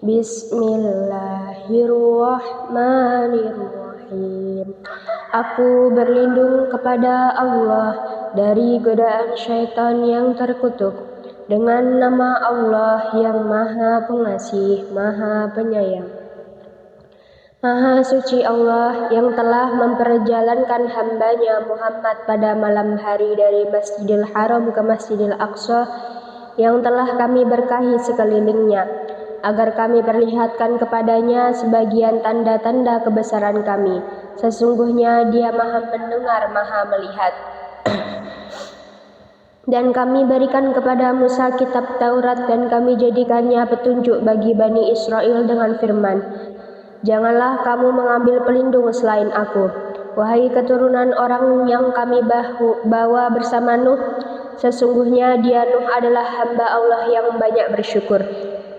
Bismillahirrahmanirrahim. Aku berlindung kepada Allah dari godaan syaitan yang terkutuk, dengan nama Allah yang Maha Pengasih, Maha Penyayang. Maha suci Allah yang telah memperjalankan hambanya Muhammad pada malam hari dari Masjidil Haram ke Masjidil Aqsa, yang telah kami berkahi sekelilingnya, agar kami perlihatkan kepadanya sebagian tanda-tanda kebesaran kami. Sesungguhnya Dia Maha Mendengar, Maha Melihat. Dan kami berikan kepada Musa kitab Taurat, dan kami jadikannya petunjuk bagi Bani Israel dengan firman, janganlah kamu mengambil pelindung selain aku, wahai keturunan orang yang kami bawa bersama Nuh. Sesungguhnya dia Nuh adalah hamba Allah yang banyak bersyukur.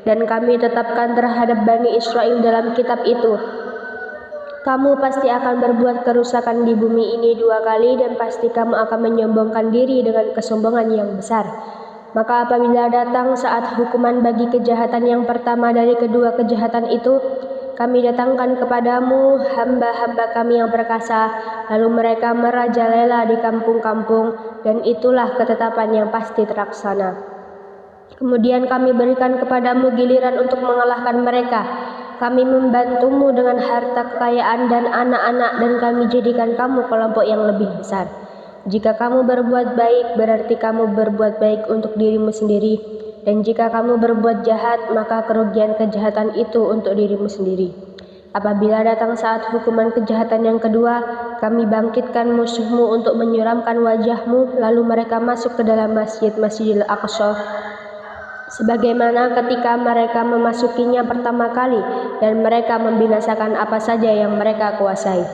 Dan kami tetapkan terhadap Bani Israel dalam kitab itu, kamu pasti akan berbuat kerusakan di bumi ini 2 kali, dan pasti kamu akan menyombongkan diri dengan kesombongan yang besar. Maka apabila datang saat hukuman bagi kejahatan yang pertama dari kedua kejahatan itu, kami datangkan kepadamu hamba-hamba kami yang perkasa, lalu mereka merajalela di kampung-kampung, dan itulah ketetapan yang pasti terlaksana. Kemudian kami berikan kepadamu giliran untuk mengalahkan mereka. Kami membantumu dengan harta kekayaan dan anak-anak, dan kami jadikan kamu kelompok yang lebih besar. Jika kamu berbuat baik, berarti kamu berbuat baik untuk dirimu sendiri. Dan jika kamu berbuat jahat, maka kerugian kejahatan itu untuk dirimu sendiri. Apabila datang saat hukuman kejahatan yang kedua, kami bangkitkan musuhmu untuk menyuramkan wajahmu, lalu mereka masuk ke dalam Masjidil Aqsa, sebagaimana ketika mereka memasukinya pertama kali, dan mereka membinasakan apa saja yang mereka kuasai.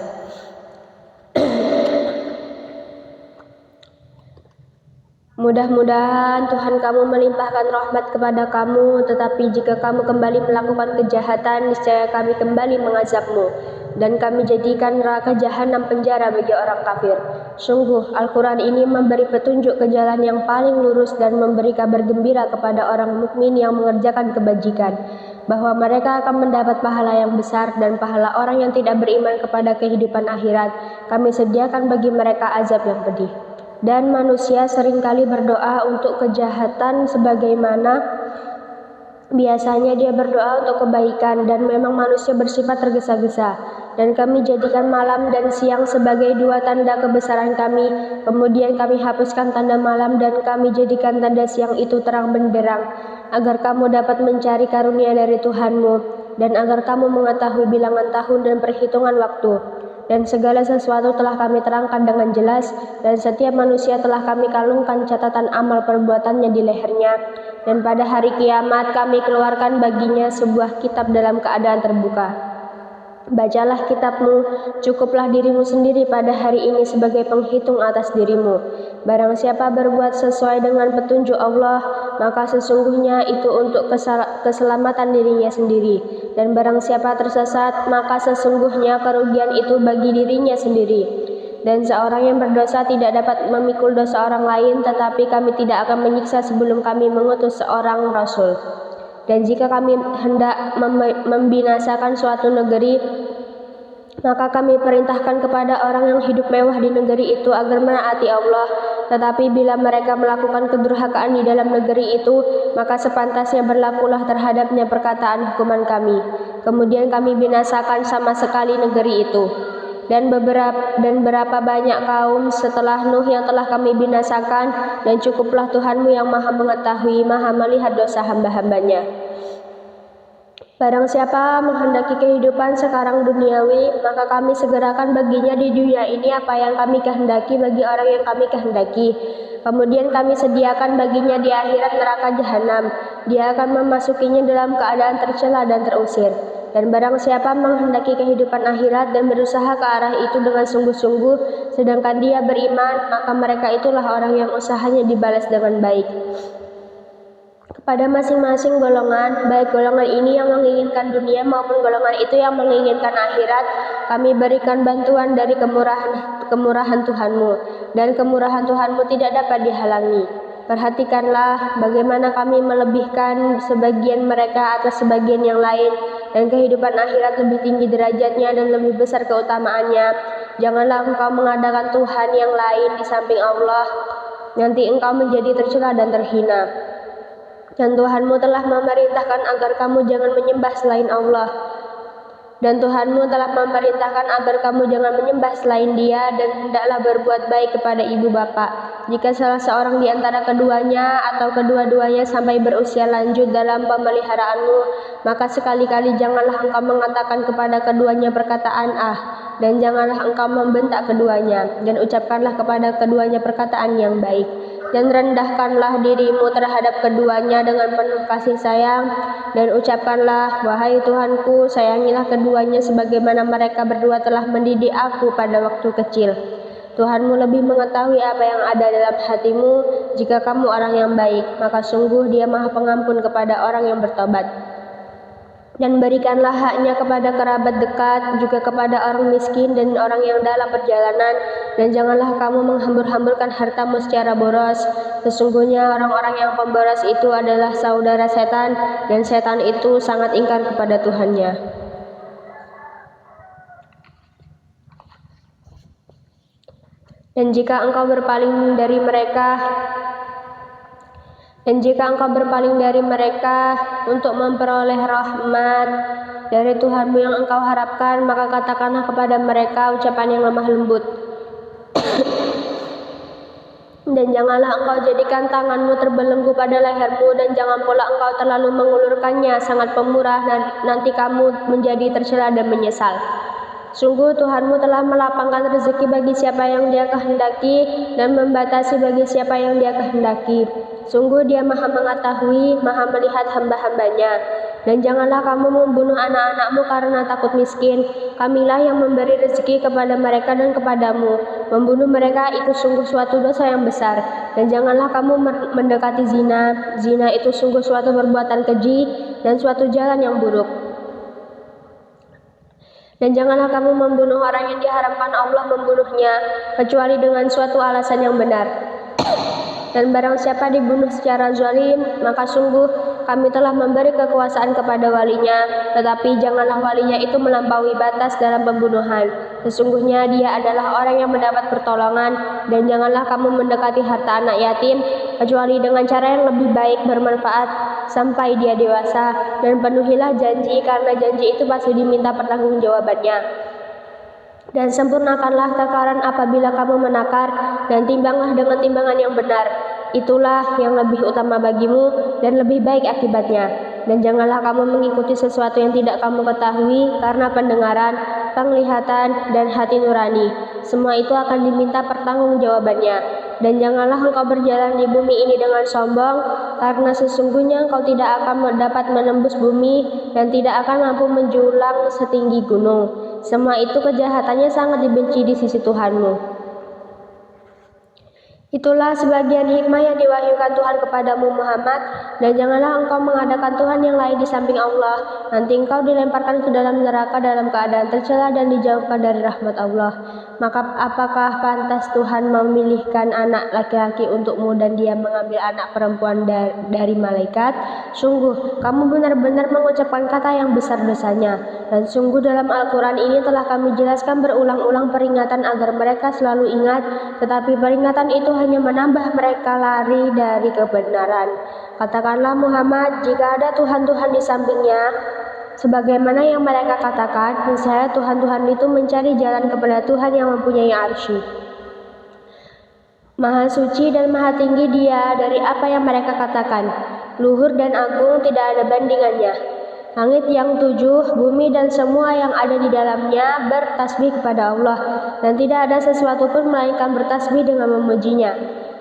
Mudah-mudahan Tuhan kamu melimpahkan rahmat kepada kamu, tetapi jika kamu kembali melakukan kejahatan, niscaya kami kembali mengazabmu, dan kami jadikan neraka jahanam penjara bagi orang kafir. Sungguh, Al-Quran ini memberi petunjuk ke jalan yang paling lurus dan memberi kabar gembira kepada orang mukmin yang mengerjakan kebajikan, bahwa mereka akan mendapat pahala yang besar, dan pahala orang yang tidak beriman kepada kehidupan akhirat kami sediakan bagi mereka azab yang pedih. Dan manusia seringkali berdoa untuk kejahatan sebagaimana biasanya dia berdoa untuk kebaikan, dan memang manusia bersifat tergesa-gesa. Dan kami jadikan malam dan siang sebagai 2 tanda kebesaran kami. Kemudian kami hapuskan tanda malam, dan kami jadikan tanda siang itu terang benderang, agar kamu dapat mencari karunia dari Tuhanmu, dan agar kamu mengetahui bilangan tahun dan perhitungan waktu. Dan segala sesuatu telah kami terangkan dengan jelas, dan setiap manusia telah kami kalungkan catatan amal perbuatannya di lehernya. Dan pada hari kiamat kami keluarkan baginya sebuah kitab dalam keadaan terbuka. Bacalah kitabmu, cukuplah dirimu sendiri pada hari ini sebagai penghitung atas dirimu. Barang siapa berbuat sesuai dengan petunjuk Allah, maka sesungguhnya itu untuk keselamatan dirinya sendiri. Dan barang siapa tersesat, maka sesungguhnya kerugian itu bagi dirinya sendiri. Dan seorang yang berdosa tidak dapat memikul dosa orang lain, tetapi kami tidak akan menyiksa sebelum kami mengutus seorang Rasul. Dan jika kami hendak membinasakan suatu negeri, maka kami perintahkan kepada orang yang hidup mewah di negeri itu agar menaati Allah. Tetapi bila mereka melakukan kedurhakaan di dalam negeri itu, maka sepantasnya berlakulah terhadapnya perkataan hukuman kami. Kemudian kami binasakan sama sekali negeri itu. Dan berapa banyak kaum setelah Nuh yang telah kami binasakan, dan cukuplah Tuhanmu yang maha mengetahui, maha melihat dosa hamba-hambanya. Barang siapa menghendaki kehidupan sekarang duniawi, maka kami segerakan baginya di dunia ini apa yang kami kehendaki bagi orang yang kami kehendaki. Kemudian kami sediakan baginya di akhirat neraka jahanam. Dia akan memasukinya dalam keadaan tercela dan terusir. Dan barang siapa menghendaki kehidupan akhirat dan berusaha ke arah itu dengan sungguh-sungguh, sedangkan dia beriman, maka mereka itulah orang yang usahanya dibalas dengan baik. Kepada masing-masing golongan, baik golongan ini yang menginginkan dunia maupun golongan itu yang menginginkan akhirat, kami berikan bantuan dari kemurahan Tuhanmu, dan kemurahan Tuhanmu tidak dapat dihalangi. Perhatikanlah bagaimana kami melebihkan sebagian mereka atas sebagian yang lain, dan kehidupan akhirat lebih tinggi derajatnya dan lebih besar keutamaannya. Janganlah engkau mengadakan Tuhan yang lain di samping Allah, nanti engkau menjadi tercela dan terhina. Dan Tuhanmu telah memerintahkan agar kamu jangan menyembah selain Allah. Dan Tuhanmu telah memerintahkan agar kamu jangan menyembah selain Dia, dan hendaklah berbuat baik kepada ibu bapa. Jika salah seorang di antara keduanya atau kedua-duanya sampai berusia lanjut dalam pemeliharaanmu, maka sekali-kali janganlah engkau mengatakan kepada keduanya perkataan dan janganlah engkau membentak keduanya, dan ucapkanlah kepada keduanya perkataan yang baik. Dan rendahkanlah dirimu terhadap keduanya dengan penuh kasih sayang, dan ucapkanlah, wahai Tuhanku, sayangilah keduanya sebagaimana mereka berdua telah mendidik aku pada waktu kecil. Tuhanmu lebih mengetahui apa yang ada dalam hatimu. Jika kamu orang yang baik, maka sungguh Dia Maha Pengampun kepada orang yang bertobat. Dan berikanlah haknya kepada kerabat dekat, juga kepada orang miskin dan orang yang dalam perjalanan, dan janganlah kamu menghambur-hamburkan hartamu secara boros. Sesungguhnya orang-orang yang pemboros itu adalah saudara setan, dan setan itu sangat ingkar kepada Tuhannya. Dan jika engkau berpaling dari mereka untuk memperoleh rahmat dari Tuhanmu yang engkau harapkan, maka katakanlah kepada mereka ucapan yang lemah lembut. Dan janganlah engkau jadikan tanganmu terbelenggu pada lehermu, dan jangan pula engkau terlalu mengulurkannya sangat pemurah, dan nanti kamu menjadi tercela dan menyesal. Sungguh Tuhanmu telah melapangkan rezeki bagi siapa yang Dia kehendaki, dan membatasi bagi siapa yang Dia kehendaki. Sungguh Dia Maha mengetahui, Maha melihat hamba-hambanya. Dan janganlah kamu membunuh anak-anakmu karena takut miskin. Kamilah yang memberi rezeki kepada mereka dan kepadamu. Membunuh mereka itu sungguh suatu dosa yang besar. Dan janganlah kamu mendekati zina. Zina itu sungguh suatu perbuatan keji dan suatu jalan yang buruk. Dan janganlah kamu membunuh orang yang diharamkan Allah membunuhnya, kecuali dengan suatu alasan yang benar. Dan barang siapa dibunuh secara zalim, maka sungguh kami telah memberi kekuasaan kepada walinya, tetapi janganlah walinya itu melampaui batas dalam pembunuhan. Sesungguhnya dia adalah orang yang mendapat pertolongan. Dan janganlah kamu mendekati harta anak yatim, kecuali dengan cara yang lebih baik bermanfaat sampai dia dewasa, dan penuhilah janji, karena janji itu pasti diminta pertanggungjawabannya. Dan sempurnakanlah takaran apabila kamu menakar, dan timbanglah dengan timbangan yang benar. Itulah yang lebih utama bagimu dan lebih baik akibatnya. Dan janganlah kamu mengikuti sesuatu yang tidak kamu ketahui, karena pendengaran, penglihatan, dan hati nurani, semua itu akan diminta pertanggungjawabannya. Dan janganlah engkau berjalan di bumi ini dengan sombong, karena sesungguhnya engkau tidak akan dapat menembus bumi, dan tidak akan mampu menjulang setinggi gunung. Semua itu kejahatannya sangat dibenci di sisi Tuhanmu. Itulah sebagian hikmah yang diwahyukan Tuhan kepadamu Muhammad, dan janganlah engkau mengadakan Tuhan yang lain di samping Allah. Nanti engkau dilemparkan ke dalam neraka dalam keadaan tercela dan dijauhkan dari rahmat Allah. Maka apakah pantas Tuhan memilihkan anak laki-laki untukmu dan Dia mengambil anak perempuan dari malaikat? Sungguh kamu benar-benar mengucapkan kata yang besar dosanya. Dan sungguh dalam Al-Quran ini telah kami jelaskan berulang-ulang peringatan agar mereka selalu ingat, tetapi peringatan itu hanya menambah mereka lari dari kebenaran. Katakanlah Muhammad, jika ada Tuhan-Tuhan di sampingnya, sebagaimana yang mereka katakan, niscaya Tuhan-Tuhan itu mencari jalan kepada Tuhan yang mempunyai arsy. Maha suci dan maha tinggi Dia dari apa yang mereka katakan. Luhur dan agung, tidak ada bandingannya. Langit yang 7, bumi dan semua yang ada di dalamnya bertasbih kepada Allah, dan tidak ada sesuatu pun melainkan bertasbih dengan memujinya.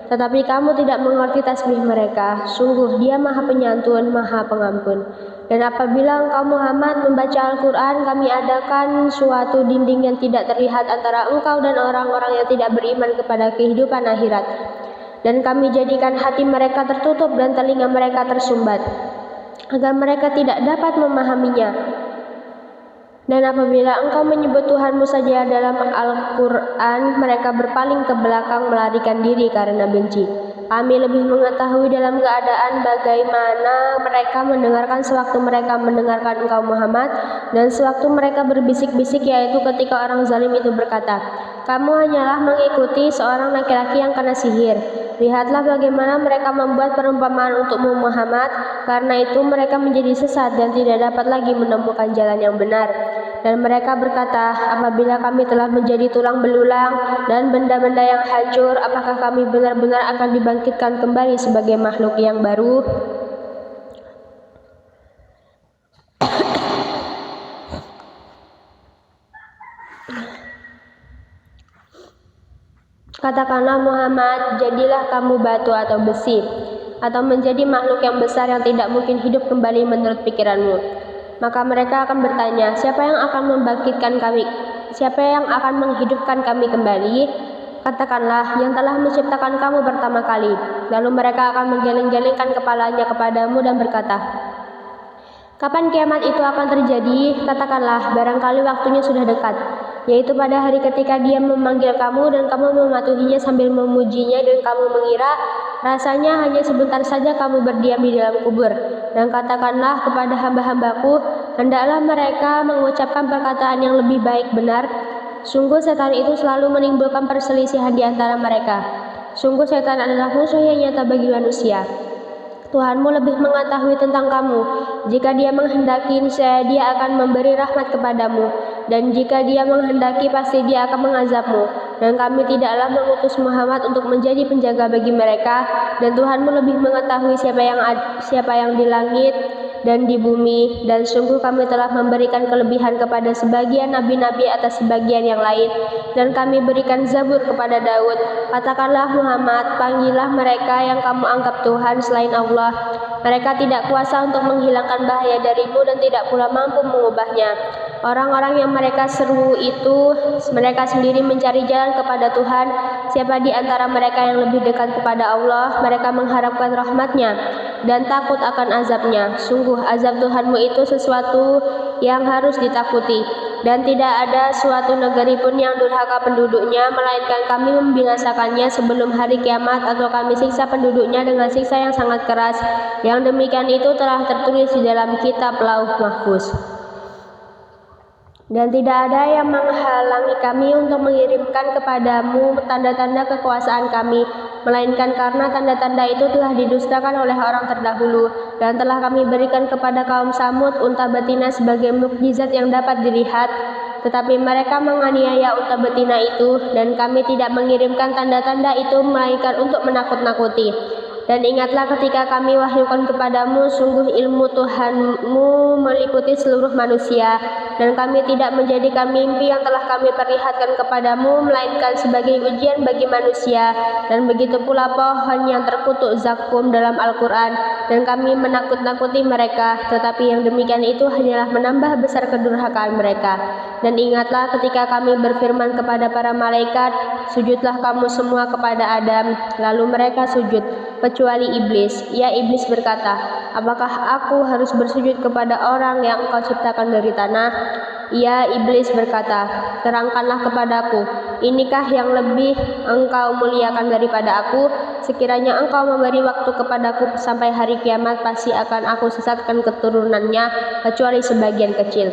Tetapi kamu tidak mengerti tasbih mereka. Sungguh Dia Maha Penyantun, Maha Pengampun. Dan apabila engkau Muhammad membaca Al-Quran, kami adakan suatu dinding yang tidak terlihat antara engkau dan orang-orang yang tidak beriman kepada kehidupan akhirat. Dan kami jadikan hati mereka tertutup dan telinga mereka tersumbat, agar mereka tidak dapat memahaminya. Dan apabila engkau menyebut Tuhanmu saja dalam Al-Quran, mereka berpaling ke belakang melarikan diri karena benci. Kami lebih mengetahui dalam keadaan bagaimana mereka mendengarkan sewaktu mereka mendengarkan engkau Muhammad, dan sewaktu mereka berbisik-bisik, yaitu ketika orang zalim itu berkata, kamu hanyalah mengikuti seorang laki-laki yang kena sihir. Lihatlah bagaimana mereka membuat perumpamaan untukmu Muhammad, karena itu mereka menjadi sesat dan tidak dapat lagi menemukan jalan yang benar. Dan mereka berkata, apabila kami telah menjadi tulang belulang dan benda-benda yang hancur, apakah kami benar-benar akan dibangkitkan kembali sebagai makhluk yang baru? Katakanlah Muhammad, jadilah kamu batu atau besi, atau menjadi makhluk yang besar yang tidak mungkin hidup kembali menurut pikiranmu. Maka mereka akan bertanya, siapa yang akan membangkitkan kami? Siapa yang akan menghidupkan kami kembali? Katakanlah, yang telah menciptakan kamu pertama kali. Lalu mereka akan menggeleng-gelengkan kepalanya kepadamu dan berkata, kapan kiamat itu akan terjadi? Katakanlah, barangkali waktunya sudah dekat, yaitu pada hari ketika dia memanggil kamu dan kamu mematuhinya sambil memujinya, dan kamu mengira rasanya hanya sebentar saja kamu berdiam di dalam kubur. Dan katakanlah kepada hamba-hambaku, hendaklah mereka mengucapkan perkataan yang lebih baik benar. Sungguh setan itu selalu menimbulkan perselisihan di antara mereka. Sungguh setan adalah musuh yang nyata bagi manusia. Tuhanmu lebih mengetahui tentang kamu. Jika dia menghendaki, niscaya dia akan memberi rahmat kepadamu, dan jika dia menghendaki, pasti dia akan mengazabmu. Dan kami tidaklah mengutus Muhammad untuk menjadi penjaga bagi mereka, dan Tuhanmu lebih mengetahui siapa yang di langit dan di bumi, dan sungguh kami telah memberikan kelebihan kepada sebagian nabi-nabi atas sebagian yang lain, dan kami berikan Zabur kepada Daud. Katakanlah Muhammad, panggillah mereka yang kamu anggap Tuhan selain Allah. Mereka tidak kuasa untuk menghilangkan bahaya darimu dan tidak pula mampu mengubahnya. Orang-orang yang mereka seru itu mereka sendiri mencari jalan kepada Tuhan. Siapa di antara mereka yang lebih dekat kepada Allah? Mereka mengharapkan rahmatnya dan takut akan azabnya. Sungguh azab Tuhanmu itu sesuatu yang harus ditakuti, dan tidak ada suatu negeri pun yang durhaka penduduknya, melainkan kami membinasakannya sebelum hari kiamat, atau kami siksa penduduknya dengan siksa yang sangat keras. Yang demikian itu telah tertulis di dalam kitab Lauh Mahfuz. Dan tidak ada yang menghalangi kami untuk mengirimkan kepadamu tanda-tanda kekuasaan kami, melainkan karena tanda-tanda itu telah didustakan oleh orang terdahulu, dan telah kami berikan kepada kaum Samud unta betina sebagai mukjizat yang dapat dilihat. Tetapi mereka menganiaya unta betina itu, dan kami tidak mengirimkan tanda-tanda itu melainkan untuk menakut-nakuti. Dan ingatlah ketika kami wahyukan kepadamu, sungguh ilmu Tuhanmu meliputi seluruh manusia, dan kami tidak menjadikan mimpi yang telah kami perlihatkan kepadamu melainkan sebagai ujian bagi manusia. Dan begitu pula pohon yang terkutuk zakum dalam Al-Quran, dan kami menakut-nakuti mereka, tetapi yang demikian itu hanyalah menambah besar kedurhakaan mereka. Dan ingatlah ketika kami berfirman kepada para malaikat, sujudlah kamu semua kepada Adam, lalu mereka sujud kecuali iblis. Ya, iblis berkata, apakah aku harus bersujud kepada orang yang engkau ciptakan dari tanah? Ya, iblis berkata, terangkanlah kepadaku, inikah yang lebih engkau muliakan daripada aku? Sekiranya engkau memberi waktu kepadaku sampai hari kiamat, pasti akan aku sesatkan keturunannya kecuali sebagian kecil.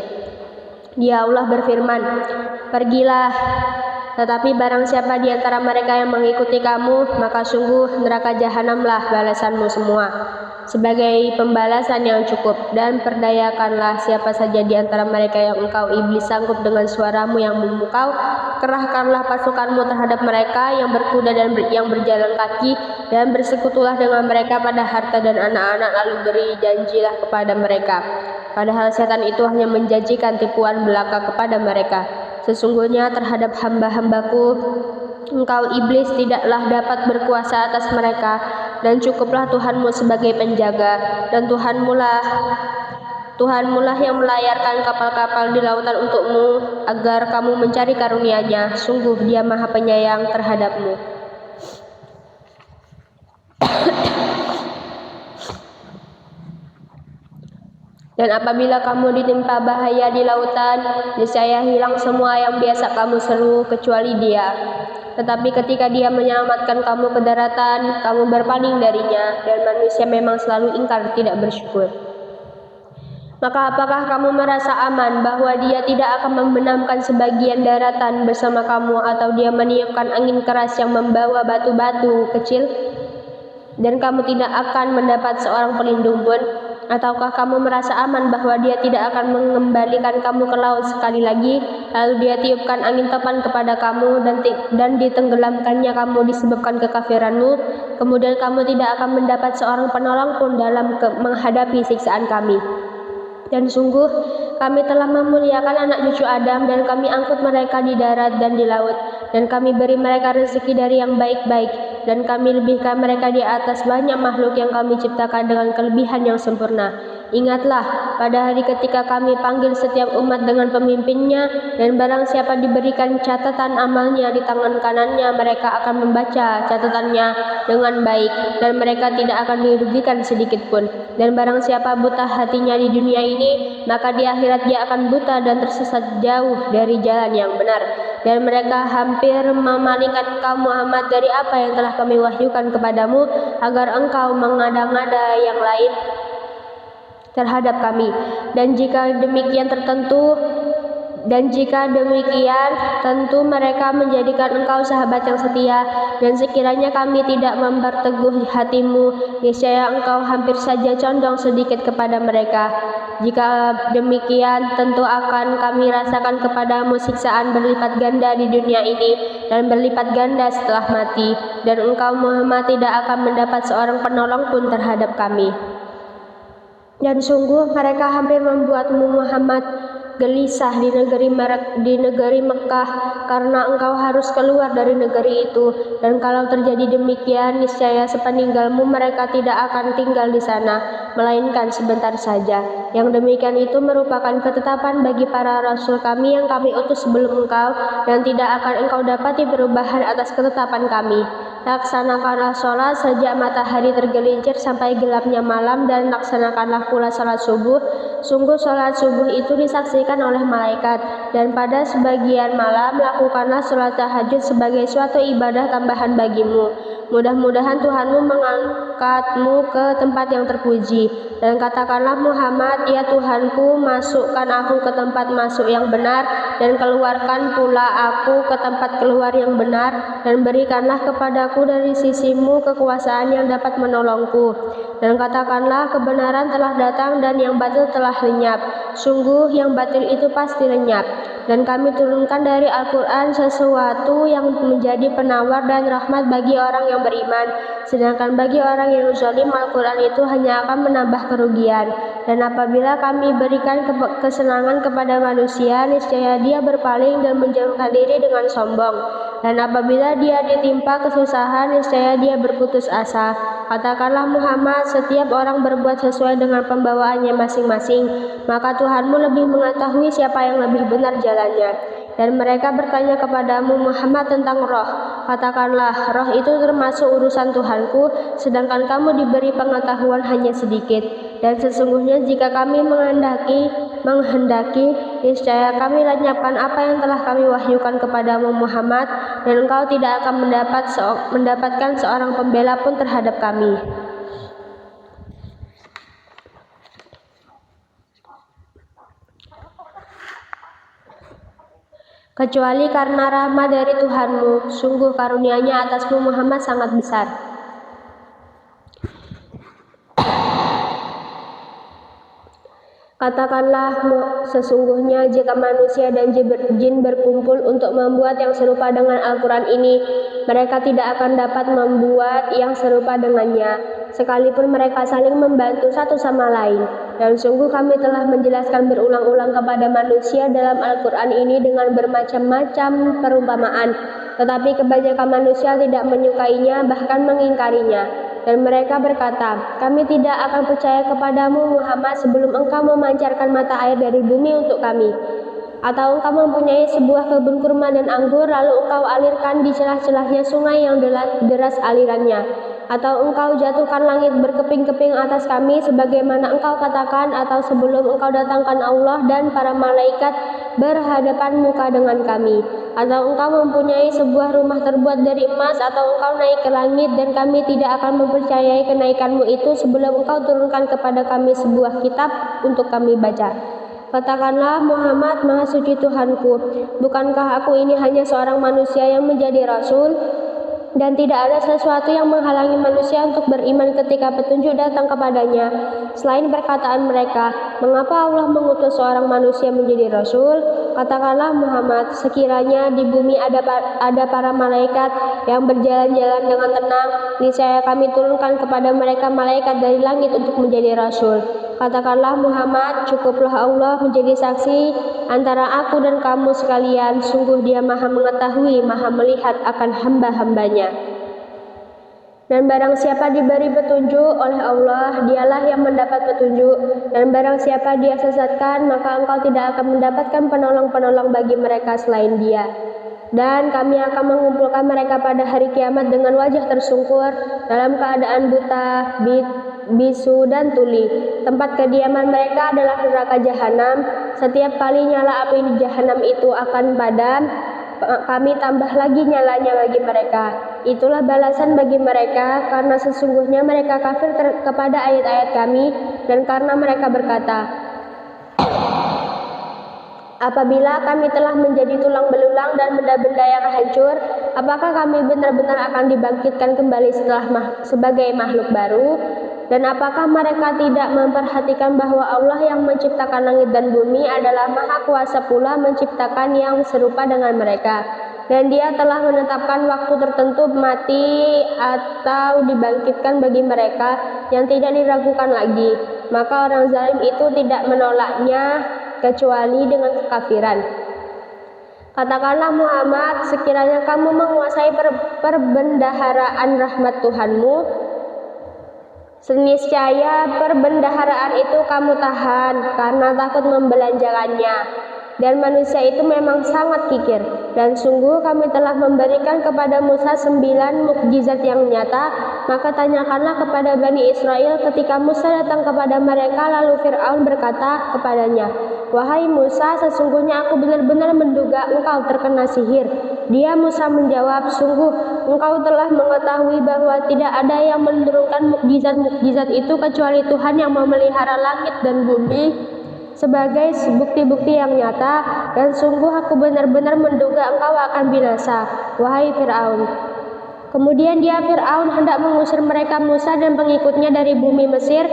Dia Allah berfirman, pergilah. Tetapi barang siapa di antara mereka yang mengikuti kamu, maka sungguh neraka jahanamlah balasanmu semua, sebagai pembalasan yang cukup. Dan perdayakanlah siapa saja di antara mereka yang engkau iblis sanggup dengan suaramu yang memukau. Kerahkanlah pasukanmu terhadap mereka yang berkuda dan yang berjalan kaki, dan bersekutulah dengan mereka pada harta dan anak-anak, lalu beri janjilah kepada mereka. Padahal setan itu hanya menjanjikan tipuan belaka kepada mereka. Sesungguhnya terhadap hamba-hambaku, engkau iblis tidaklah dapat berkuasa atas mereka, dan cukuplah Tuhanmu sebagai penjaga. Dan Tuhanmulah yang melayarkan kapal-kapal di lautan untukmu, agar kamu mencari karunia-Nya. Sungguh Dia Maha Penyayang terhadapmu. Dan apabila kamu ditimpa bahaya di lautan, niscaya hilang semua yang biasa kamu seru kecuali Dia. Tetapi ketika Dia menyelamatkan kamu ke daratan, kamu berpaling darinya, dan manusia memang selalu ingkar tidak bersyukur. Maka apakah kamu merasa aman bahwa Dia tidak akan membenamkan sebagian daratan bersama kamu, atau Dia meniupkan angin keras yang membawa batu-batu kecil, dan kamu tidak akan mendapat seorang pelindung pun? Ataukah kamu merasa aman bahwa Dia tidak akan mengembalikan kamu ke laut sekali lagi, lalu Dia tiupkan angin topan kepada kamu dan ditenggelamkannya kamu disebabkan kekafiranmu, kemudian kamu tidak akan mendapat seorang penolong pun dalam menghadapi siksaan kami. Dan sungguh kami telah memuliakan anak cucu Adam, dan kami angkut mereka di darat dan di laut, dan kami beri mereka rezeki dari yang baik-baik, dan kami lebihkan mereka di atas banyak makhluk yang kami ciptakan dengan kelebihan yang sempurna. Ingatlah pada hari ketika kami panggil setiap umat dengan pemimpinnya, dan barang siapa diberikan catatan amalnya di tangan kanannya, mereka akan membaca catatannya dengan baik, dan mereka tidak akan dirugikan sedikit pun. Dan barang siapa buta hatinya di dunia ini, maka di akhirat dia akan buta dan tersesat jauh dari jalan yang benar. Dan mereka hampir memalingkan engkau Muhammad dari apa yang telah kami wahyukan kepadamu, agar engkau mengada-ngada yang lain terhadap kami. Dan jika demikian tentu mereka menjadikan engkau sahabat yang setia. Dan sekiranya kami tidak memperteguh hatimu, niscaya engkau hampir saja condong sedikit kepada mereka. Jika demikian, tentu akan kami rasakan kepadamu siksaan berlipat ganda di dunia ini dan berlipat ganda setelah mati. Dan engkau Muhammad tidak akan mendapat seorang penolong pun terhadap kami. Dan sungguh mereka hampir membuatmu Muhammad gelisah di negeri Mekah, karena engkau harus keluar dari negeri itu. Dan kalau terjadi demikian, niscaya sepeninggalmu mereka tidak akan tinggal di sana, melainkan sebentar saja. Yang demikian itu merupakan ketetapan bagi para rasul kami yang kami utus sebelum engkau, dan tidak akan engkau dapati perubahan atas ketetapan kami. Laksanakanlah sholat sejak matahari tergelincir sampai gelapnya malam, dan laksanakanlah pula sholat subuh. Sungguh sholat subuh itu disaksikan oleh malaikat, dan pada sebagian malam lakukanlah sholat tahajud sebagai suatu ibadah tambahan bagimu. Mudah-mudahan Tuhanmu mengangkatmu ke tempat yang terpuji. Dan katakanlah Muhammad, ya Tuhanku, masukkan aku ke tempat masuk yang benar, dan keluarkan pula aku ke tempat keluar yang benar, dan berikanlah kepadaku dari sisimu kekuasaan yang dapat menolongku. Dan katakanlah kebenaran telah datang dan yang batil telah lenyap. Sungguh yang batil itu pasti lenyap. Dan kami turunkan dari Al-Quran sesuatu yang menjadi penawar dan rahmat bagi orang yang beriman. Sedangkan bagi orang yang zalim, Al-Quran itu hanya akan menambah kerugian. Dan apabila kami berikan kesenangan kepada manusia, niscaya dia berpaling dan menjauhkan diri dengan sombong. Dan apabila dia ditimpa kesusahan, niscaya dia berputus asa. Katakanlah Muhammad, setiap orang berbuat sesuai dengan pembawaannya masing-masing, maka Tuhanmu lebih mengetahui siapa yang lebih benar jalannya. Dan mereka bertanya kepadamu Muhammad tentang roh. Katakanlah, roh itu termasuk urusan Tuhanku, sedangkan kamu diberi pengetahuan hanya sedikit. Dan sesungguhnya jika kami menghendaki, niscaya kami lenyapkan apa yang telah kami wahyukan kepadamu Muhammad, dan engkau tidak akan mendapatkan seorang pembela pun terhadap kami. Kecuali karena rahmat dari Tuhanmu, sungguh karunia-Nya atasmu Muhammad sangat besar. Katakanlah, sesungguhnya jika manusia dan jin berkumpul untuk membuat yang serupa dengan Al-Quran ini, mereka tidak akan dapat membuat yang serupa dengannya, sekalipun mereka saling membantu satu sama lain. Dan sungguh kami telah menjelaskan berulang-ulang kepada manusia dalam Al-Quran ini dengan bermacam-macam perumpamaan, tetapi kebanyakan manusia tidak menyukainya, bahkan mengingkarinya. Dan mereka berkata, kami tidak akan percaya kepadamu Muhammad sebelum engkau memancarkan mata air dari bumi untuk kami. Atau engkau mempunyai sebuah kebun kurma dan anggur, lalu engkau alirkan di celah-celahnya sungai yang deras alirannya. Atau engkau jatuhkan langit berkeping-keping atas kami sebagaimana engkau katakan, atau sebelum engkau datangkan Allah dan para malaikat berhadapan muka dengan kami. Atau engkau mempunyai sebuah rumah terbuat dari emas, atau engkau naik ke langit dan kami tidak akan mempercayai kenaikanmu itu sebelum engkau turunkan kepada kami sebuah kitab untuk kami baca. Katakanlah, Muhammad, Maha Suci Tuhanku, bukankah aku ini hanya seorang manusia yang menjadi rasul? Dan tidak ada sesuatu yang menghalangi manusia untuk beriman ketika petunjuk datang kepadanya, selain perkataan mereka, mengapa Allah mengutus seorang manusia menjadi rasul? Katakanlah, Muhammad, sekiranya di bumi ada para malaikat yang berjalan-jalan dengan tenang, niscaya kami turunkan kepada mereka malaikat dari langit untuk menjadi rasul. Katakanlah, Muhammad, cukuplah Allah menjadi saksi antara aku dan kamu sekalian, sungguh Dia Maha mengetahui, Maha melihat akan hamba-hambanya. Dan barang siapa diberi petunjuk oleh Allah, dialah yang mendapat petunjuk. Dan barang siapa Dia sesatkan, maka engkau tidak akan mendapatkan penolong-penolong bagi mereka selain Dia. Dan kami akan mengumpulkan mereka pada hari kiamat dengan wajah tersungkur, dalam keadaan buta, bisu, dan tuli. Tempat kediaman mereka adalah neraka jahanam. Setiap kali nyala api di jahanam itu akan padam, kami tambah lagi nyalanya bagi mereka. Itulah balasan bagi mereka, karena sesungguhnya mereka kafir kepada ayat-ayat kami, dan karena mereka berkata, apabila kami telah menjadi tulang belulang dan benda-benda yang hancur, apakah kami benar-benar akan dibangkitkan kembali sebagai makhluk baru? Dan apakah mereka tidak memperhatikan bahwa Allah yang menciptakan langit dan bumi adalah Maha Kuasa pula menciptakan yang serupa dengan mereka, dan Dia telah menetapkan waktu tertentu mati atau dibangkitkan bagi mereka yang tidak diragukan lagi. Maka orang zalim itu tidak menolaknya kecuali dengan kekafiran. Katakanlah, Muhammad, sekiranya kamu menguasai perbendaharaan rahmat Tuhanmu, seniscaya perbendaharaan itu kamu tahan karena takut membelanjakannya. Dan manusia itu memang sangat kikir. Dan sungguh kami telah memberikan kepada Musa 9 mukjizat yang nyata. Maka tanyakanlah kepada Bani Israel ketika Musa datang kepada mereka, lalu Fir'aun berkata kepadanya, wahai Musa, sesungguhnya aku benar-benar menduga engkau terkena sihir. Dia Musa menjawab, sungguh engkau telah mengetahui bahwa tidak ada yang menurunkan mukjizat-mukjizat itu kecuali Tuhan yang memelihara langit dan bumi sebagai bukti-bukti yang nyata, dan sungguh aku benar-benar menduga engkau akan binasa, wahai Fir'aun. Kemudian Fir'aun hendak mengusir mereka Musa dan pengikutnya dari bumi Mesir,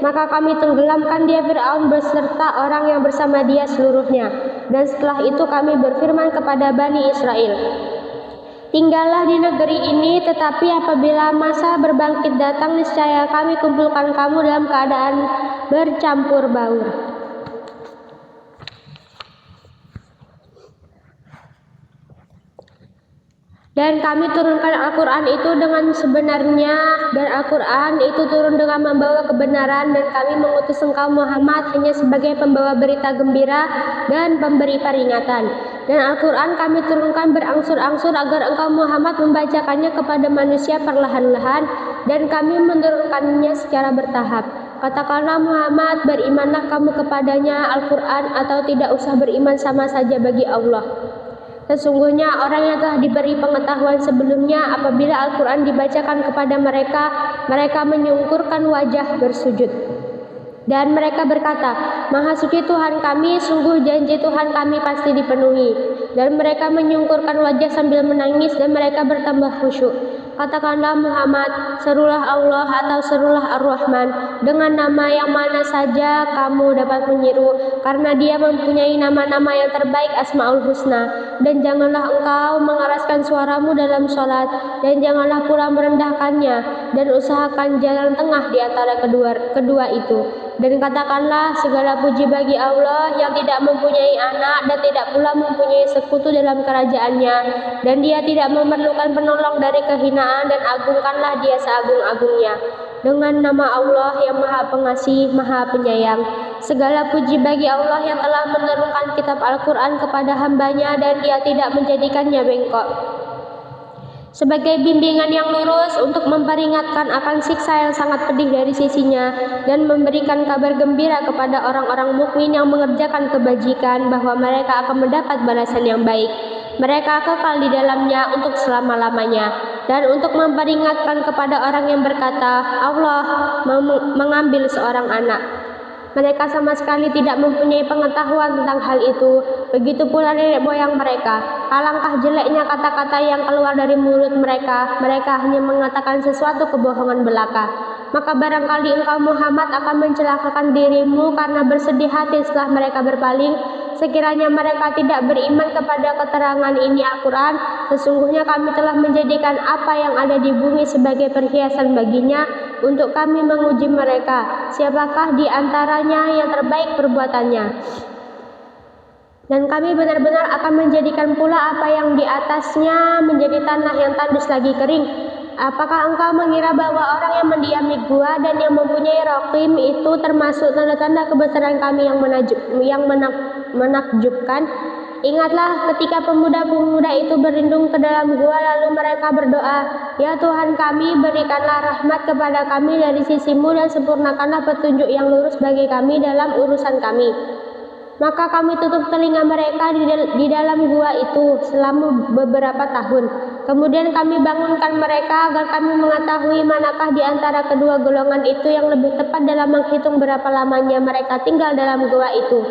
maka kami tenggelamkan Fir'aun beserta orang yang bersama dia seluruhnya. Dan setelah itu kami berfirman kepada Bani Israel, tinggallah di negeri ini, tetapi apabila masa berbangkit datang, niscaya kami kumpulkan kamu dalam keadaan bercampur baur. Dan kami turunkan Al-Quran itu dengan sebenarnya, dan Al-Quran itu turun dengan membawa kebenaran, dan kami mengutus engkau Muhammad hanya sebagai pembawa berita gembira dan pemberi peringatan. Dan Al-Quran kami turunkan berangsur-angsur agar engkau Muhammad membacakannya kepada manusia perlahan-lahan, dan kami menurunkannya secara bertahap. Katakanlah, Muhammad, berimanlah kamu kepadanya Al-Quran atau tidak usah beriman, sama saja bagi Allah. Sesungguhnya orang yang telah diberi pengetahuan sebelumnya, apabila Al-Quran dibacakan kepada mereka, mereka menyungkurkan wajah bersujud. Dan mereka berkata, Maha Suci Tuhan kami, sungguh janji Tuhan kami pasti dipenuhi. Dan mereka menyungkurkan wajah sambil menangis, dan mereka bertambah khusyuk. Katakanlah, Muhammad, serulah Allah atau serulah Ar-Rahman dengan nama yang mana saja kamu dapat menyeru, karena Dia mempunyai nama-nama yang terbaik, Asmaul Husna. Dan janganlah engkau mengeraskan suaramu dalam sholat, dan janganlah pula merendahkannya, dan usahakan jalan tengah di antara kedua itu. Dan katakanlah, segala puji bagi Allah yang tidak mempunyai anak dan tidak pula mempunyai sekutu dalam kerajaannya, dan Dia tidak memerlukan penolong dari kehinaan, dan agungkanlah Dia seagung-agungnya. Dengan nama Allah yang Maha Pengasih, Maha Penyayang. Segala puji bagi Allah yang telah menurunkan kitab Al-Quran kepada hambanya, dan Dia tidak menjadikannya bengkok. sebagai bimbingan yang lurus untuk memperingatkan akan siksa yang sangat pedih dari sisinya dan memberikan kabar gembira kepada orang-orang mukmin yang mengerjakan kebajikan bahwa mereka akan mendapat balasan yang baik. Mereka kekal di dalamnya untuk selama-lamanya. Dan untuk memperingatkan kepada orang yang berkata, Allah mengambil seorang anak. Mereka sama sekali tidak mempunyai pengetahuan tentang hal itu. Begitu pula nenek moyang mereka. Alangkah jeleknya kata-kata yang keluar dari mulut mereka. Mereka hanya mengatakan sesuatu kebohongan belaka. Maka barangkali engkau Muhammad akan mencelakakan dirimu karena bersedih hati setelah mereka berpaling. Sekiranya mereka tidak beriman kepada keterangan ini Al-Quran, sesungguhnya kami telah menjadikan apa yang ada di bumi sebagai perhiasan baginya untuk kami menguji mereka, siapakah di antaranya yang terbaik perbuatannya. Dan kami benar-benar akan menjadikan pula apa yang di atasnya menjadi tanah yang tandus lagi kering. Apakah engkau mengira bahwa orang yang mendiami gua dan yang mempunyai rokim itu termasuk tanda-tanda kebesaran kami yang menakjubkan? Ingatlah ketika pemuda-pemuda itu berlindung ke dalam gua lalu mereka berdoa, Ya Tuhan kami, berikanlah rahmat kepada kami dari sisimu dan sempurnakanlah petunjuk yang lurus bagi kami dalam urusan kami. Maka kami tutup telinga mereka di dalam gua itu selama beberapa tahun. Kemudian kami bangunkan mereka agar kami mengetahui manakah di antara kedua golongan itu yang lebih tepat dalam menghitung berapa lamanya mereka tinggal dalam gua itu.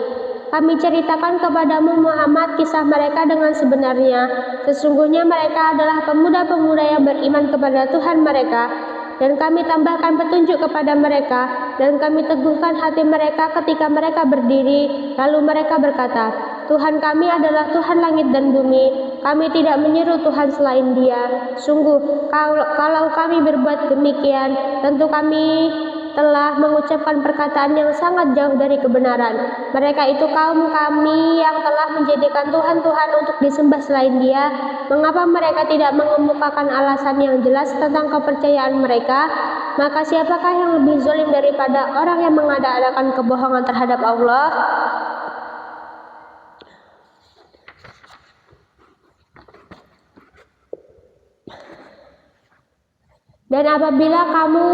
Kami ceritakan kepadamu Muhammad kisah mereka dengan sebenarnya. Sesungguhnya mereka adalah pemuda-pemuda yang beriman kepada Tuhan mereka. Dan kami tambahkan petunjuk kepada mereka, dan kami teguhkan hati mereka ketika mereka berdiri. Lalu mereka berkata, Tuhan kami adalah Tuhan langit dan bumi, kami tidak menyeru Tuhan selain Dia. Sungguh, kalau kami berbuat demikian, tentu kami telah mengucapkan perkataan yang sangat jauh dari kebenaran. Mereka itu kaum kami yang telah menjadikan Tuhan-Tuhan untuk disembah selain Dia. Mengapa mereka tidak mengemukakan alasan yang jelas tentang kepercayaan mereka? Maka siapakah yang lebih zalim daripada orang yang mengada-adakan kebohongan terhadap Allah? Dan apabila kamu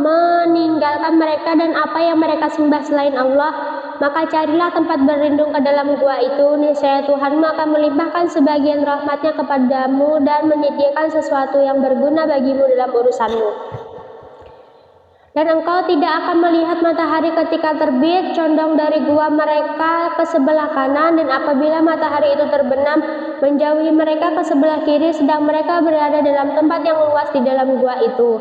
meninggalkan mereka dan apa yang mereka sembah selain Allah, maka carilah tempat berlindung ke dalam gua itu. Niscaya Tuhanmu akan melimpahkan sebagian rahmatnya kepadamu dan menyediakan sesuatu yang berguna bagimu dalam urusanmu. Dan engkau tidak akan melihat matahari ketika terbit condong dari gua mereka ke sebelah kanan, dan apabila matahari itu terbenam menjauhi mereka ke sebelah kiri, sedang mereka berada dalam tempat yang luas di dalam gua itu.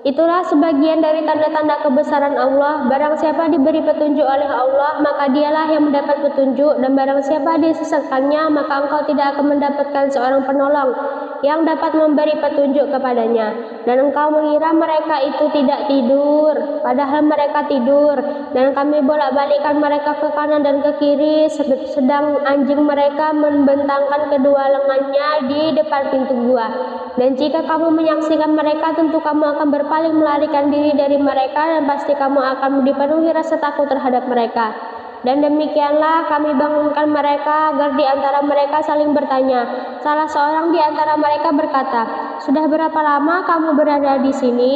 Itulah sebagian dari tanda-tanda kebesaran Allah. Barang siapa diberi petunjuk oleh Allah, maka dialah yang mendapat petunjuk, dan barang siapa disesatkannya, maka engkau tidak akan mendapatkan seorang penolong yang dapat memberi petunjuk kepadanya. Dan engkau mengira mereka itu tidak tidur, padahal mereka tidur, dan kami bolak-balikkan mereka ke kanan dan ke kiri, sedang anjing mereka membentangkan kedua lengannya di depan pintu gua. Dan jika kamu menyaksikan mereka, tentu kamu akan berpaling melarikan diri dari mereka, dan pasti kamu akan dipenuhi rasa takut terhadap mereka. Dan demikianlah kami bangunkan mereka agar di antara mereka saling bertanya. Salah seorang di antara mereka berkata, Sudah berapa lama kamu berada di sini?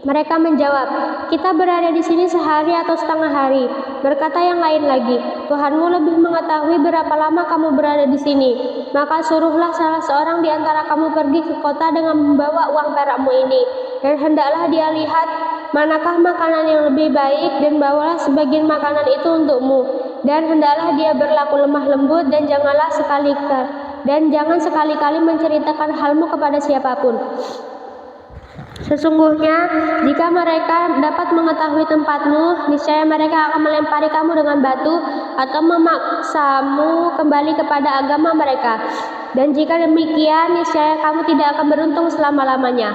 Mereka menjawab, Kita berada di sini sehari atau setengah hari. Berkata yang lain lagi, Tuhanmu lebih mengetahui berapa lama kamu berada di sini. Maka suruhlah salah seorang di antara kamu pergi ke kota dengan membawa uang perakmu ini, dan hendaklah dia lihat manakah makanan yang lebih baik, dan bawalah sebagian makanan itu untukmu. Dan hendaklah dia berlaku lemah lembut, dan jangan sekali-kali menceritakan halmu kepada siapapun. Sesungguhnya, jika mereka dapat mengetahui tempatmu, niscaya mereka akan melempari kamu dengan batu atau memaksamu kembali kepada agama mereka. Dan jika demikian, niscaya kamu tidak akan beruntung selama-lamanya.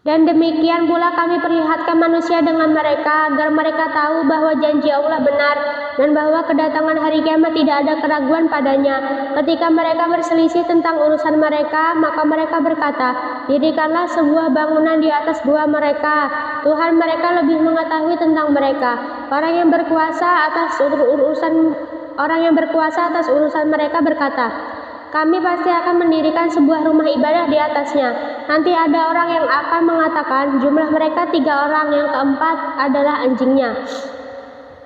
Dan demikian pula kami perlihatkan manusia dengan mereka, agar mereka tahu bahwa janji Allah benar, dan bahwa kedatangan hari kiamat tidak ada keraguan padanya. Ketika mereka berselisih tentang urusan mereka, maka mereka berkata, Dirikanlah sebuah bangunan di atas gua mereka. Tuhan mereka lebih mengetahui tentang mereka. Orang yang berkuasa atas urusan mereka berkata, kami pasti akan mendirikan sebuah rumah ibadah di atasnya. Nanti ada orang yang akan mengatakan jumlah mereka 3 orang, yang keempat adalah anjingnya.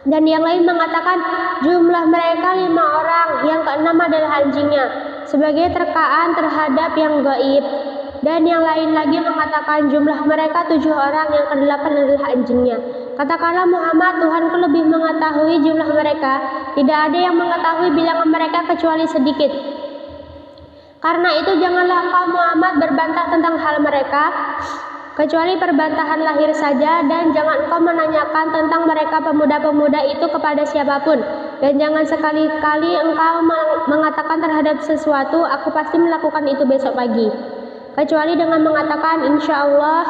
Dan yang lain mengatakan jumlah mereka 5 orang, yang keenam adalah anjingnya, sebagai terkaan terhadap yang gaib. Dan yang lain lagi mengatakan jumlah mereka 7 orang, yang kedelapan adalah anjingnya. Katakanlah Muhammad, Tuhanku lebih mengetahui jumlah mereka. Tidak ada yang mengetahui bilangan mereka kecuali sedikit. Karena itu janganlah engkau Muhammad berbantah tentang hal mereka, kecuali perbantahan lahir saja, dan jangan engkau menanyakan tentang mereka pemuda-pemuda itu kepada siapapun. Dan jangan sekali-kali engkau mengatakan terhadap sesuatu, aku pasti melakukan itu besok pagi, kecuali dengan mengatakan insya Allah.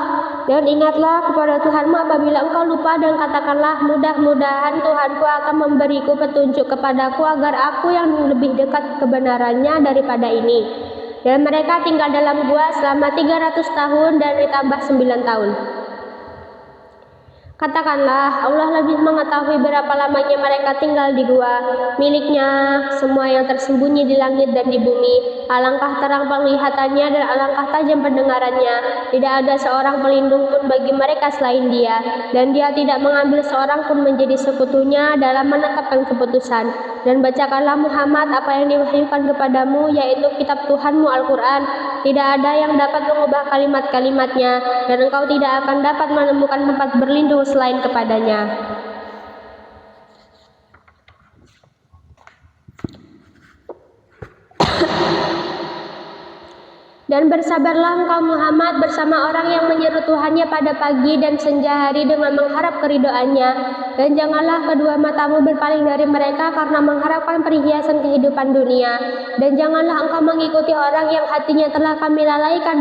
Dan ingatlah kepada Tuhanmu apabila engkau lupa, dan katakanlah mudah-mudahan Tuhanku akan memberiku petunjuk kepadaku agar aku yang lebih dekat kebenarannya daripada ini. Dan mereka tinggal dalam gua selama 300 tahun dan ditambah 9 tahun. Katakanlah, Allah lebih mengetahui berapa lamanya mereka tinggal di gua, miliknya semua yang tersembunyi di langit dan di bumi. Alangkah terang penglihatannya dan alangkah tajam pendengarannya. Tidak ada seorang pelindung pun bagi mereka selain Dia, dan Dia tidak mengambil seorang pun menjadi sekutunya dalam menetapkan keputusan. Dan bacakanlah Muhammad apa yang diwahyukan kepadamu, yaitu kitab Tuhanmu Al-Quran. Tidak ada yang dapat mengubah kalimat-kalimatnya, dan engkau tidak akan dapat menemukan tempat berlindung selain kepadanya. Dan bersabarlah engkau Muhammad bersama orang yang menyeru Tuhannya pada pagi dan senja hari dengan mengharap keridhoannya. Dan janganlah kedua matamu berpaling dari mereka karena mengharapkan perhiasan kehidupan dunia. Dan janganlah engkau mengikuti orang yang hatinya telah kami lalaikan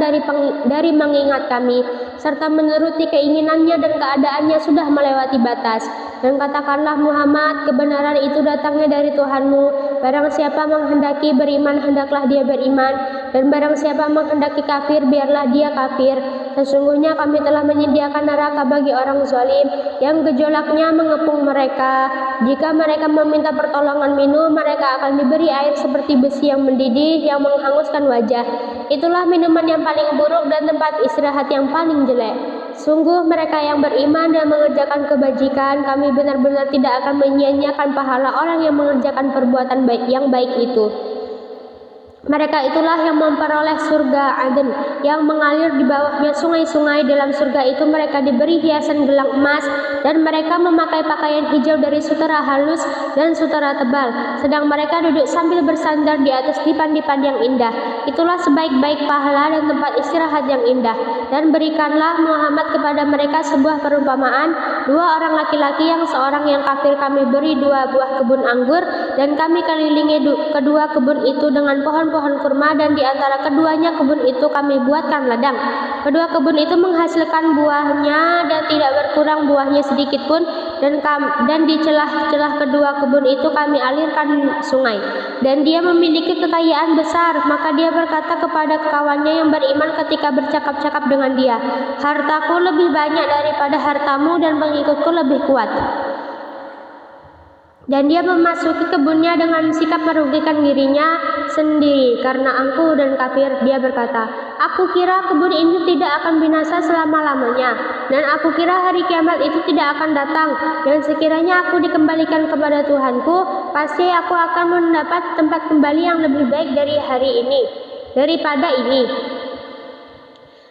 dari mengingat kami, serta menuruti keinginannya dan keadaannya sudah melewati batas. Dan katakanlah Muhammad, kebenaran itu datangnya dari Tuhanmu. Barang siapa menghendaki beriman, hendaklah dia beriman. Dan barang siapa menghendaki kafir, biarlah dia kafir. Sesungguhnya kami telah menyediakan neraka bagi orang zalim, yang gejolaknya mengepung mereka. Jika mereka meminta pertolongan minum, mereka akan diberi air seperti besi yang mendidih, yang menghanguskan wajah. Itulah minuman yang paling buruk dan tempat istirahat yang paling jelek. Sungguh mereka yang beriman dan mengerjakan kebajikan, kami benar-benar tidak akan menyia-nyiakan pahala orang yang mengerjakan perbuatan baik yang baik itu. Mereka itulah yang memperoleh surga Aden, yang mengalir di bawahnya sungai-sungai. Dalam surga itu mereka diberi hiasan gelang emas, dan mereka memakai pakaian hijau dari sutera halus dan sutera tebal. Sedang mereka duduk sambil bersandar di atas dipan-dipan yang indah. Itulah sebaik-baik pahala dan tempat istirahat yang indah. Dan berikanlah Muhammad kepada mereka sebuah perumpamaan. 2 orang laki-laki yang seorang yang kafir kami beri 2 buah kebun anggur, dan kami kelilingi kedua kebun itu dengan pohon-pohon kurma, dan di antara keduanya kebun itu kami buatkan ladang. Kedua kebun itu menghasilkan buahnya dan tidak berkurang buahnya sedikit pun, dan di celah-celah kedua kebun itu kami alirkan sungai. Dan dia memiliki kekayaan besar. Maka dia berkata kepada kawannya yang beriman ketika bercakap-cakap dengan dia, hartaku lebih banyak daripada hartamu, dan pengikutku lebih kuat. Dan dia memasuki kebunnya dengan sikap merugikan dirinya sendiri karena angkuh dan kafir. Dia berkata, aku kira kebun ini tidak akan binasa selama-lamanya, dan aku kira hari kiamat itu tidak akan datang. Dan sekiranya aku dikembalikan kepada Tuhanku, pasti aku akan mendapat tempat kembali yang lebih baik daripada ini.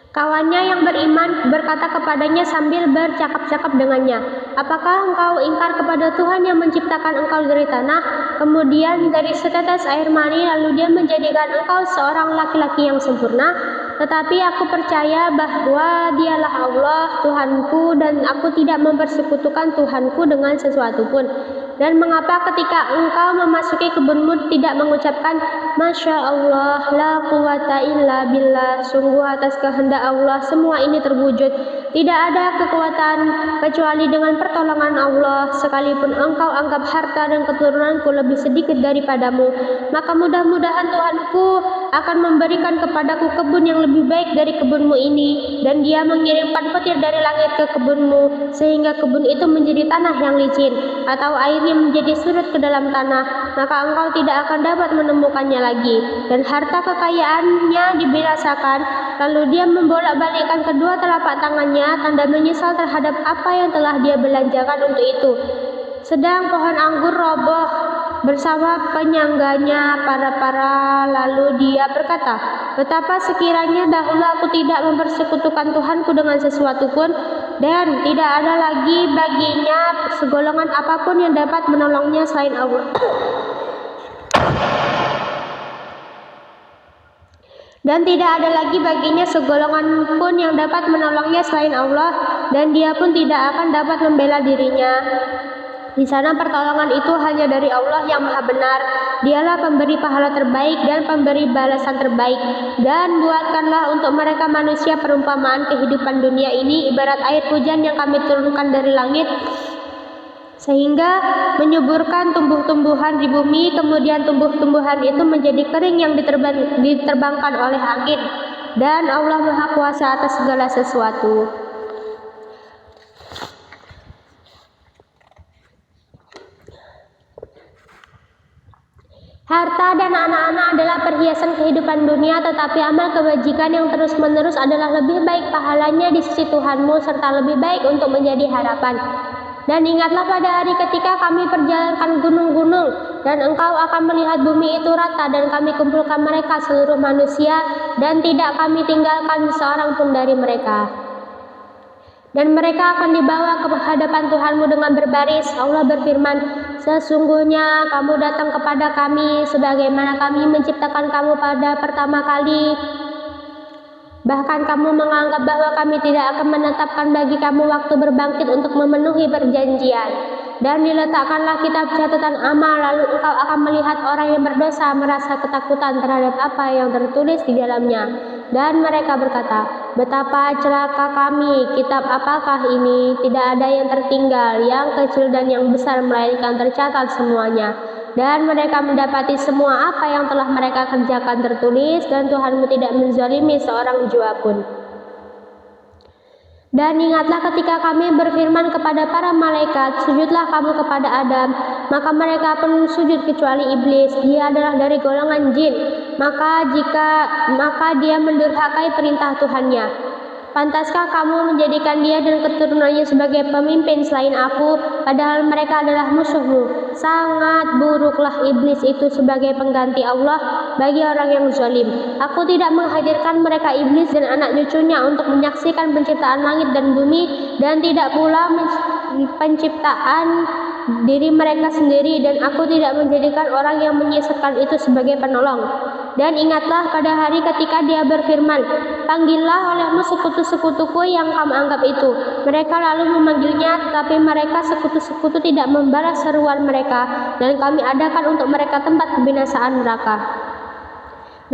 Kawannya yang beriman berkata kepadanya sambil bercakap-cakap dengannya, apakah engkau ingkar kepada Tuhan yang menciptakan engkau dari tanah, kemudian dari setetes air mani, lalu dia menjadikan engkau seorang laki-laki yang sempurna? Tetapi aku percaya bahwa Dialah Allah Tuhanku, dan aku tidak mempersekutukan Tuhanku dengan sesuatu pun. Dan mengapa ketika engkau memasuki kebunmu tidak mengucapkan Masya Allah, la quwata illa billah, sungguh atas kehendak Allah semua ini terwujud. Tidak ada kekuatan kecuali dengan pertolongan Allah. Sekalipun engkau anggap harta dan keturunanku lebih sedikit daripadamu, maka mudah-mudahan Tuhanku akan memberikan kepadaku kebun yang lebih baik dari kebunmu ini, dan Dia mengirimkan petir dari langit ke kebunmu, sehingga kebun itu menjadi tanah yang licin, atau airnya menjadi surut ke dalam tanah, maka engkau tidak akan dapat menemukannya lagi. Dan harta kekayaannya dibinasakan, lalu dia membolak-balikkan kedua telapak tangannya, tanda menyesal terhadap apa yang telah dia belanjakan untuk itu. Sedang pohon anggur roboh bersama penyangganya para lalu dia berkata, betapa sekiranya dahulu aku tidak mempersekutukan Tuhanku dengan sesuatu pun, dan tidak ada lagi baginya segolongan apapun yang dapat menolongnya selain Allah. Dan tidak ada lagi baginya segolongan pun yang dapat menolongnya selain Allah, dan dia pun tidak akan dapat membela dirinya. Di sana pertolongan itu hanya dari Allah yang Maha Benar. Dialah pemberi pahala terbaik dan pemberi balasan terbaik. Dan buatkanlah untuk mereka manusia perumpamaan kehidupan dunia ini ibarat air hujan yang kami turunkan dari langit, sehingga menyuburkan tumbuh-tumbuhan di bumi, kemudian tumbuh-tumbuhan itu menjadi kering yang diterbangkan oleh angin. Dan Allah Maha Kuasa atas segala sesuatu. Harta dan anak-anak adalah perhiasan kehidupan dunia, tetapi amal kebajikan yang terus-menerus adalah lebih baik pahalanya di sisi Tuhanmu, serta lebih baik untuk menjadi harapan. Dan ingatlah pada hari ketika kami perjalankan gunung-gunung, dan engkau akan melihat bumi itu rata, dan kami kumpulkan mereka seluruh manusia, dan tidak kami tinggalkan seorang pun dari mereka. Dan mereka akan dibawa ke hadapan Tuhanmu dengan berbaris. Allah berfirman, sesungguhnya kamu datang kepada kami sebagaimana kami menciptakan kamu pada pertama kali. Bahkan kamu menganggap bahwa kami tidak akan menetapkan bagi kamu waktu berbangkit untuk memenuhi perjanjian. Dan diletakkanlah kitab catatan amal, lalu engkau akan melihat orang yang berdosa merasa ketakutan terhadap apa yang tertulis di dalamnya. Dan mereka berkata, betapa celaka kami, kitab apakah ini? Tidak ada yang tertinggal, yang kecil dan yang besar, melainkan tercatat semuanya. Dan mereka mendapati semua apa yang telah mereka kerjakan tertulis, dan Tuhanmu tidak menzalimi seorang jua pun. Dan ingatlah ketika kami berfirman kepada para malaikat, sujudlah kamu kepada Adam. Maka mereka pun sujud kecuali iblis, dia adalah dari golongan jin. Maka dia mendurhakai perintah Tuhannya. Pantaskah kamu menjadikan dia dan keturunannya sebagai pemimpin selain aku, padahal mereka adalah musuhmu? Sangat buruklah iblis itu sebagai pengganti Allah bagi orang yang zalim. Aku tidak menghadirkan mereka iblis dan anak cucunya untuk menyaksikan penciptaan langit dan bumi, dan tidak pula penciptaan diri mereka sendiri, dan aku tidak menjadikan orang yang menyesatkan itu sebagai penolong. Dan ingatlah pada hari ketika dia berfirman, panggillah olehmu sekutu-sekutuku yang kamu anggap itu. Mereka lalu memanggilnya, tetapi mereka sekutu-sekutu tidak membalas seruan mereka, dan kami adakan untuk mereka tempat kebinasaan neraka.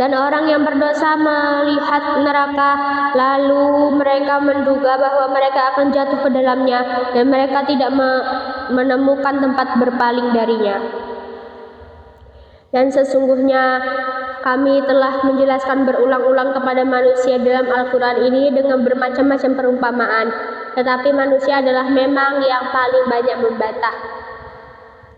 Dan orang yang berdosa melihat neraka, lalu mereka menduga bahwa mereka akan jatuh ke dalamnya, dan mereka tidak menemukan tempat berpaling darinya. Dan sesungguhnya kami telah menjelaskan berulang-ulang kepada manusia dalam Al-Quran ini dengan bermacam-macam perumpamaan, tetapi manusia adalah memang yang paling banyak membantah.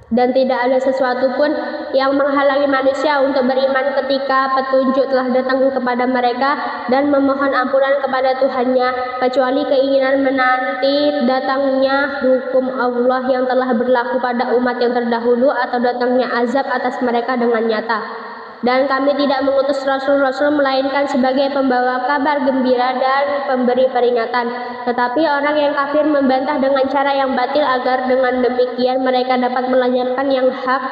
Dan tidak ada sesuatu pun yang menghalangi manusia untuk beriman ketika petunjuk telah datang kepada mereka dan memohon ampunan kepada Tuhannya, kecuali keinginan menanti datangnya hukum Allah yang telah berlaku pada umat yang terdahulu, atau datangnya azab atas mereka dengan nyata. Dan kami tidak mengutus rasul-rasul melainkan sebagai pembawa kabar gembira dan pemberi peringatan. Tetapi orang yang kafir membantah dengan cara yang batil agar dengan demikian mereka dapat melenyapkan yang hak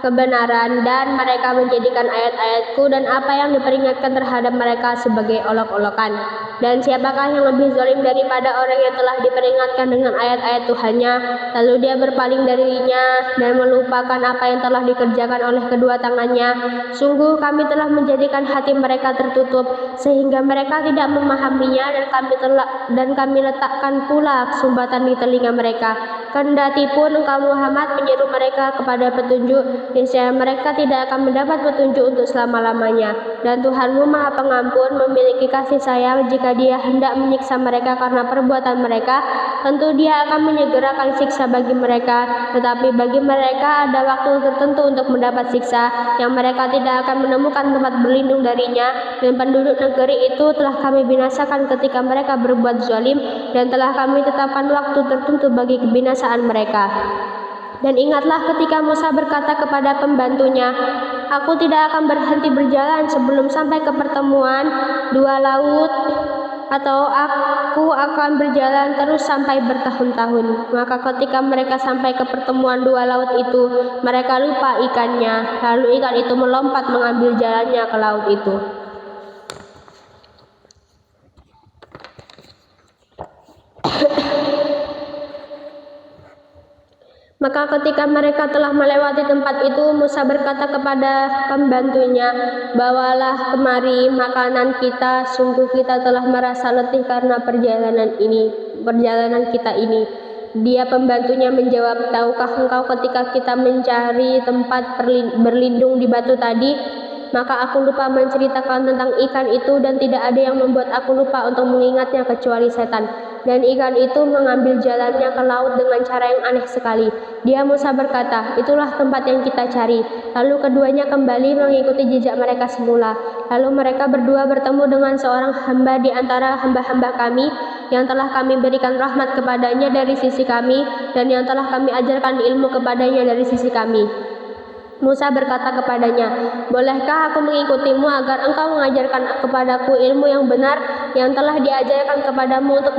kebenaran, dan mereka menjadikan ayat-ayatku dan apa yang diperingatkan terhadap mereka sebagai olok-olokan. Dan siapakah yang lebih zalim daripada orang yang telah diperingatkan dengan ayat-ayat Tuhannya, lalu dia berpaling darinya dan melupakan apa yang telah dikerjakan oleh kedua tangannya? Sungguh kami telah menjadikan hati mereka tertutup sehingga mereka tidak memahaminya, dan kami letakkan pula sumbatan di telinga mereka, Kendati pun engkau Muhammad menyeru mereka kepada petunjuk, niscaya mereka tidak akan mendapat petunjuk untuk selama-lamanya. Dan Tuhanmu Maha Pengampun, memiliki kasih sayang. Jika Dia hendak menyiksa mereka karena perbuatan mereka, tentu Dia akan menyegerakan siksa bagi mereka. Tetapi bagi mereka ada waktu tertentu untuk mendapat siksa, yang mereka tidak akan menemukan tempat berlindung darinya. Dan penduduk negeri itu telah kami binasakan ketika mereka berbuat zalim, dan telah kami tetapkan waktu tertentu bagi kebinasaan mereka. Dan ingatlah ketika Musa berkata kepada pembantunya, "Aku tidak akan berhenti berjalan sebelum sampai ke pertemuan dua laut, atau aku akan berjalan terus sampai bertahun-tahun." Maka ketika mereka sampai ke pertemuan dua laut itu, mereka lupa ikannya. Lalu ikan itu melompat mengambil jalannya ke laut itu. Maka ketika mereka telah melewati tempat itu, Musa berkata kepada pembantunya, "Bawalah kemari makanan kita, sungguh kita telah merasa letih karena perjalanan kita ini." Dia pembantunya menjawab, "Tahukah engkau ketika kita mencari tempat berlindung di batu tadi, maka aku lupa menceritakan tentang ikan itu, dan tidak ada yang membuat aku lupa untuk mengingatnya kecuali setan. Dan ikan itu mengambil jalannya ke laut dengan cara yang aneh sekali." Dia Musa berkata, "Itulah tempat yang kita cari." Lalu keduanya kembali mengikuti jejak mereka semula. Lalu mereka berdua bertemu dengan seorang hamba di antara hamba-hamba kami, yang telah kami berikan rahmat kepadanya dari sisi kami, dan yang telah kami ajarkan ilmu kepadanya dari sisi kami. Musa berkata kepadanya, "Bolehkah aku mengikutimu agar engkau mengajarkan kepadaku ilmu yang benar yang telah diajarkan kepadamu untuk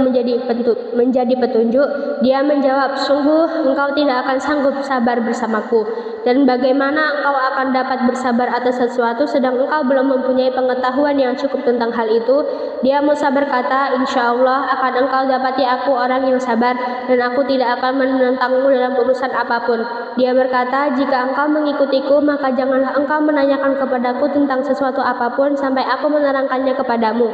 menjadi petunjuk?" Dia menjawab, "Sungguh engkau tidak akan sanggup sabar bersamaku. Dan bagaimana engkau akan dapat bersabar atas sesuatu sedang engkau belum mempunyai pengetahuan yang cukup tentang hal itu?" Dia Musa berkata, "Insya Allah akan engkau dapati aku orang yang sabar, dan aku tidak akan menentangmu dalam urusan apapun." Dia berkata, "Jika engkau mengikutiku, maka janganlah engkau menanyakan kepadaku tentang sesuatu apapun sampai aku menerangkannya kepadamu."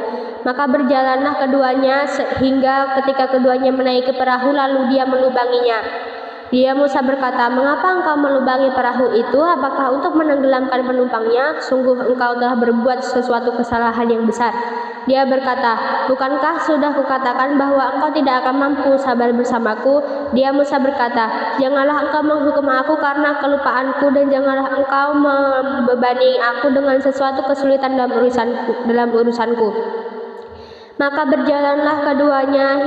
Maka berjalanlah keduanya sehingga ketika keduanya menaiki perahu, lalu dia melubanginya. Dia Musa berkata, "Mengapa engkau melubangi perahu itu? Apakah untuk menenggelamkan penumpangnya? Sungguh engkau telah berbuat sesuatu kesalahan yang besar." Dia berkata, "Bukankah sudah kukatakan bahwa engkau tidak akan mampu sabar bersamaku?" Dia Musa berkata, "Janganlah engkau menghukum aku karena kelupaanku, dan janganlah engkau membebani aku dengan sesuatu kesulitan dalam urusanku." Maka berjalanlah keduanya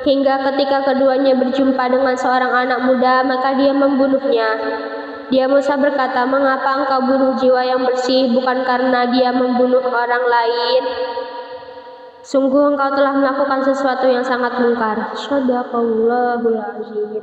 hingga ketika keduanya berjumpa dengan seorang anak muda, maka dia membunuhnya. Dia Musa berkata, "Mengapa engkau bunuh jiwa yang bersih, bukan karena dia membunuh orang lain? Sungguh engkau telah melakukan sesuatu yang sangat mungkar." Shadaqallahul Azim.